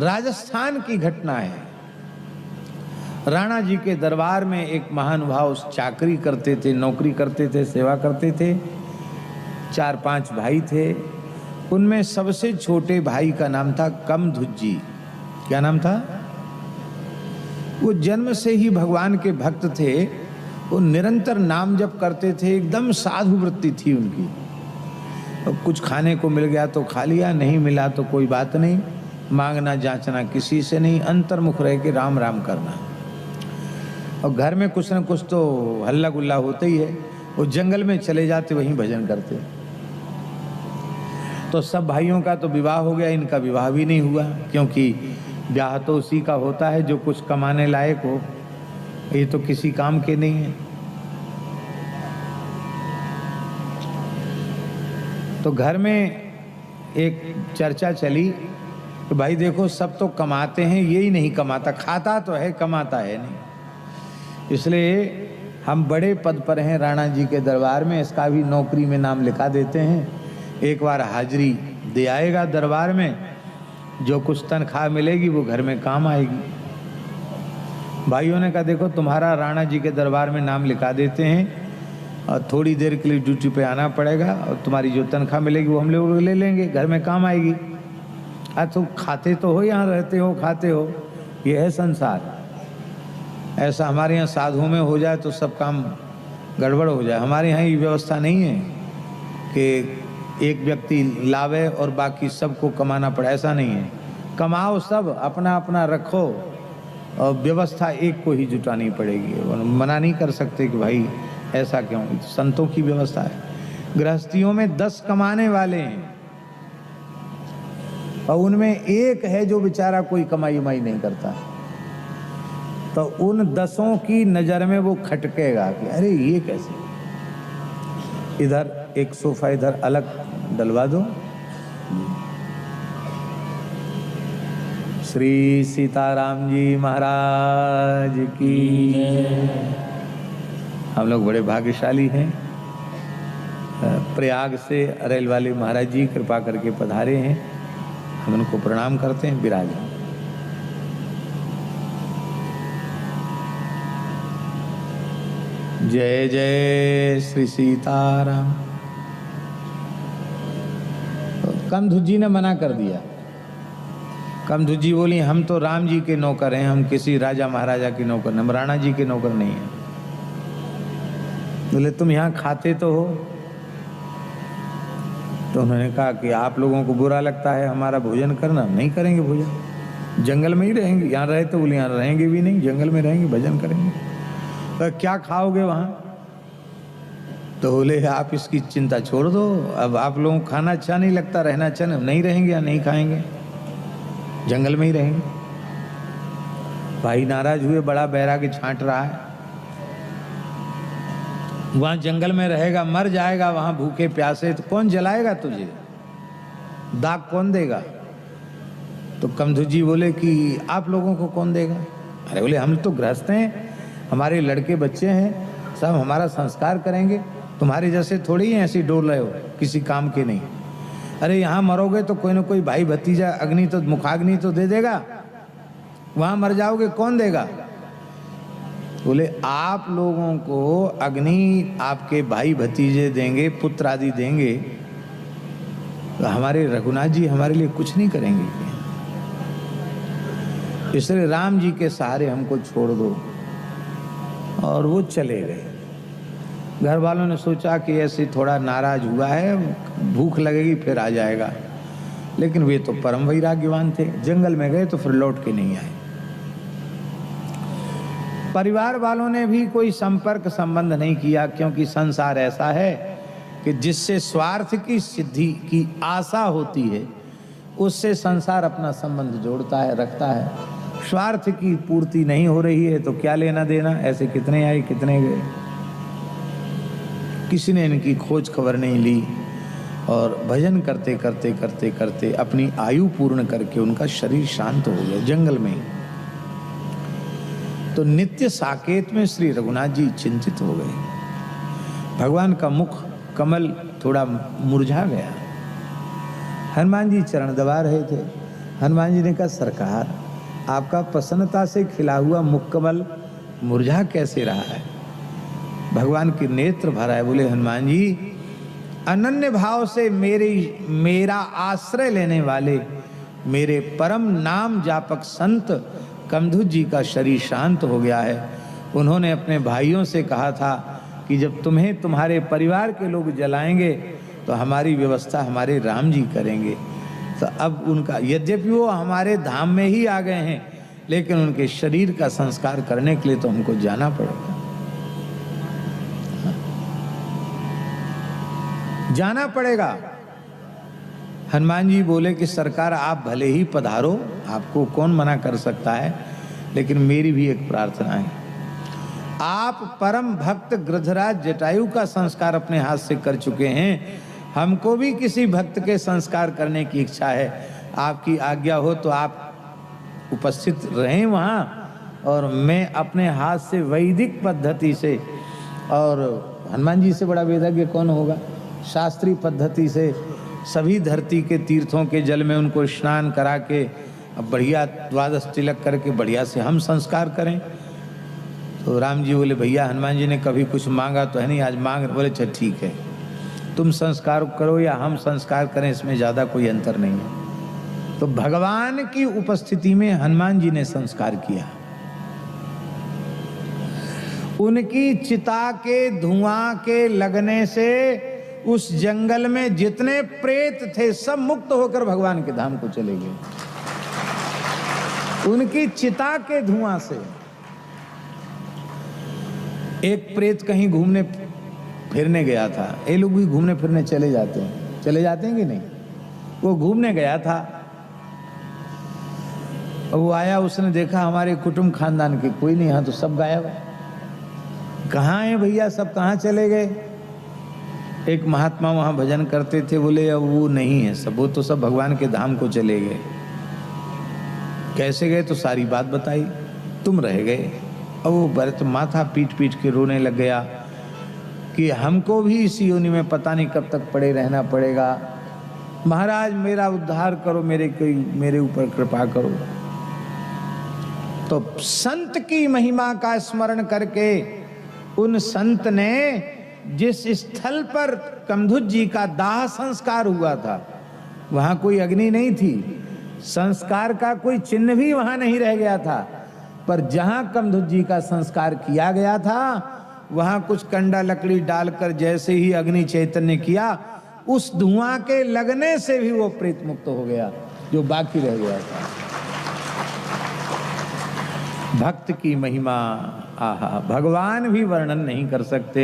राजस्थान की घटना है। राणा जी के दरबार में एक महानुभाव चाकरी करते थे, नौकरी करते थे, सेवा करते थे। 4-5 भाई थे। उनमें सबसे छोटे भाई का नाम था कमधुज्जी। क्या नाम था? वो जन्म से ही भगवान के भक्त थे। वो निरंतर नाम जप करते थे, एकदम साधु वृत्ति थी उनकी। और कुछ खाने को मिल गया तो खा लिया, नहीं मिला तो कोई बात नहीं, मांगना जांचना किसी से नहीं, अंतर्मुख रह के राम राम करना। और घर में कुछ न कुछ तो हल्ला गुल्ला होता ही है। वो जंगल में चले जाते, वहीं भजन करते। तो सब भाइयों का तो विवाह हो गया, इनका विवाह भी नहीं हुआ, क्योंकि ब्याह तो उसी का होता है जो कुछ कमाने लायक हो। ये तो किसी काम के नहीं है। तो घर में एक चर्चा चली कि भाई देखो, सब तो कमाते हैं, यही नहीं कमाता। खाता तो है, कमाता है नहीं। इसलिए हम बड़े पद पर हैं राणा जी के दरबार में, इसका भी नौकरी में नाम लिखा देते हैं। एक बार हाजिरी दे आएगा दरबार में, जो कुछ तनख्वाह मिलेगी वो घर में काम आएगी। भाइयों ने कहा देखो, तुम्हारा राणा जी के दरबार में नाम लिखा देते हैं और थोड़ी देर के लिए ड्यूटी पे आना पड़ेगा, और तुम्हारी जो तनख्वाह मिलेगी वो हम लोग ले लेंगे, घर में काम आएगी। तुम खाते तो हो, यहाँ रहते हो, खाते हो, ये है संसार। ऐसा हमारे यहाँ साधुओं में हो जाए तो सब काम गड़बड़ हो जाए। हमारे यहाँ ये व्यवस्था नहीं है कि एक व्यक्ति लावे और बाकी सबको कमाना पड़े, ऐसा नहीं है। कमाओ सब, अपना अपना रखो, और व्यवस्था एक को ही जुटानी पड़ेगी। मना नहीं कर सकते कि भाई ऐसा क्यों, संतों की व्यवस्था है। गृहस्थियों में 10 कमाने वाले हैं और उनमें एक है जो बेचारा कोई कमाई उमाई नहीं करता। तो उन 10 की नजर में वो खटकेगा कि अरे ये कैसे, इधर एक सोफा इधर अलग डलवा दो। श्री सीताराम जी महाराज की। हम लोग बड़े भाग्यशाली हैं। प्रयाग से अरेल वाले महाराज जी कृपा करके पधारे हैं, हम उनको प्रणाम करते हैं। विराज जय जय श्री सीताराम। कमधुज्जी ने मना कर दिया। कमधुज्जी बोली हम तो राम जी के नौकर हैं, हम किसी राजा महाराजा के नौकर नहीं, हम राणा जी के नौकर नहीं हैं। बोले तुम यहाँ खाते तो हो? तो उन्होंने कहा कि आप लोगों को बुरा लगता है हमारा भोजन करना, नहीं करेंगे भोजन, जंगल में ही रहेंगे। यहाँ रहे तो बोले यहाँ रहेंगे भी नहीं, जंगल में रहेंगे, भजन करेंगे। तो क्या खाओगे वहाँ? तो बोले आप इसकी चिंता छोड़ दो, अब आप लोगों को खाना अच्छा नहीं लगता, रहना अच्छा नहीं रहेंगे, या नहीं खाएंगे, जंगल में ही रहेंगे। भाई नाराज हुए, बड़ा बैरागी छांट रहा है। वहां जंगल में रहेगा, मर जाएगा वहां भूखे प्यासे, तो कौन जलाएगा तुझे, दाग कौन देगा? तो कमधुज्जी बोले कि आप लोगों को कौन देगा? अरे बोले हम तो गृहस्थ हैं, हमारे लड़के बच्चे हैं, सब हमारा संस्कार करेंगे, तुम्हारे जैसे थोड़ी ही ऐसी डोल रहे हो, किसी काम के नहीं। अरे यहाँ मरोगे तो कोई ना कोई भाई भतीजा अग्नि तो मुखाग्नि तो दे देगा, वहां मर जाओगे कौन देगा? बोले आप लोगों को अग्नि आपके भाई भतीजे देंगे, पुत्र आदि देंगे, तो हमारे रघुनाथ जी हमारे लिए कुछ नहीं करेंगे। इसलिए राम जी के सहारे हमको छोड़ दो। और वो चले गए। घर वालों ने सोचा कि ऐसे थोड़ा नाराज हुआ है, भूख लगेगी फिर आ जाएगा, लेकिन वे तो परम वैराग्यवान थे, जंगल में गए तो फिर लौट के नहीं आए। परिवार वालों ने भी कोई संपर्क संबंध नहीं किया, क्योंकि संसार ऐसा है कि जिससे स्वार्थ की सिद्धि की आशा होती है उससे संसार अपना संबंध जोड़ता है, रखता है। स्वार्थ की पूर्ति नहीं हो रही है तो क्या लेना देना, ऐसे कितने आए कितने गए, किसी ने इनकी खोज खबर नहीं ली। और भजन करते करते करते करते अपनी आयु पूर्ण करके उनका शरीर शांत हो गया जंगल में। तो नित्य साकेत में श्री रघुनाथ जी चिंतित हो गए। भगवान का मुख कमल थोड़ा मुरझा गया। हनुमान जी चरण दबा रहे थे। हनुमान जी ने कहा सरकार, आपका प्रसन्नता से खिला हुआ मुक्कमल मुरझा कैसे रहा है? भगवान के नेत्र भरा है। बोले हनुमान जी, अनन्य भाव से मेरा आश्रय लेने वाले मेरे परम नाम जापक संत कमधुज जी का शरीर शांत हो गया है। उन्होंने अपने भाइयों से कहा था कि जब तुम्हें तुम्हारे परिवार के लोग जलाएंगे तो हमारी व्यवस्था हमारे राम जी करेंगे। तो अब उनका, यद्यपि वो हमारे धाम में ही आ गए हैं, लेकिन उनके शरीर का संस्कार करने के लिए तो हमको जाना पड़ेगा, जाना पड़ेगा। हनुमान जी बोले कि सरकार आप भले ही पधारो, आपको कौन मना कर सकता है, लेकिन मेरी भी एक प्रार्थना है। आप परम भक्त गृधराज जटायु का संस्कार अपने हाथ से कर चुके हैं, हमको भी किसी भक्त के संस्कार करने की इच्छा है। आपकी आज्ञा हो तो आप उपस्थित रहें वहाँ, और मैं अपने हाथ से वैदिक पद्धति से, और हनुमान जी से बड़ा वेदज्ञ कौन होगा, शास्त्रीय पद्धति से सभी धरती के तीर्थों के जल में उनको स्नान करा के बढ़िया द्वादश तिलक करके बढ़िया से हम संस्कार करें। तो राम जी बोले भैया, हनुमान जी ने कभी कुछ मांगा तो है नहीं, आज मांग। बोले अच्छा ठीक है, तुम संस्कार करो या हम संस्कार करें, इसमें ज़्यादा कोई अंतर नहीं है। तो भगवान की उपस्थिति में हनुमान जी ने संस्कार किया। उनकी चिता के धुआं के लगने से उस जंगल में जितने प्रेत थे सब मुक्त होकर भगवान के धाम को चले गए, उनकी चिता के धुआं से। एक प्रेत कहीं घूमने फिरने गया था, ये लोग भी घूमने फिरने चले जाते हैं कि नहीं? वो घूमने गया था, और वो आया, उसने देखा हमारे कुटुंब खानदान के कोई नहीं, यहाँ तो सब गायब है। कहाँ है भैया, सब कहाँ चले गए? एक महात्मा वहाँ भजन करते थे, बोले अब वो नहीं है सब, वो तो सब भगवान के धाम को चले गए। कैसे गए? तो सारी बात बताई, तुम रह गए। और वो भरत माथा पीट पीट के रोने लग गया कि हमको भी इसी योनि में पता नहीं कब तक पड़े रहना पड़ेगा। महाराज मेरा उद्धार करो, मेरे ऊपर कृपा करो। तो संत की महिमा का स्मरण करके उन संत ने जिस स्थल पर कमधुज जी का दाह संस्कार हुआ था, वहां कोई अग्नि नहीं थी, संस्कार का कोई चिन्ह भी वहां नहीं रह गया था, पर जहां कमधुज जी का संस्कार किया गया था वहां कुछ कंडा लकड़ी डालकर जैसे ही अग्नि चैतन्य किया, उस धुआं के लगने से भी वो प्रेत मुक्त हो गया जो बाकी रह गया था। भक्त की महिमा, आहा, भगवान भी वर्णन नहीं कर सकते।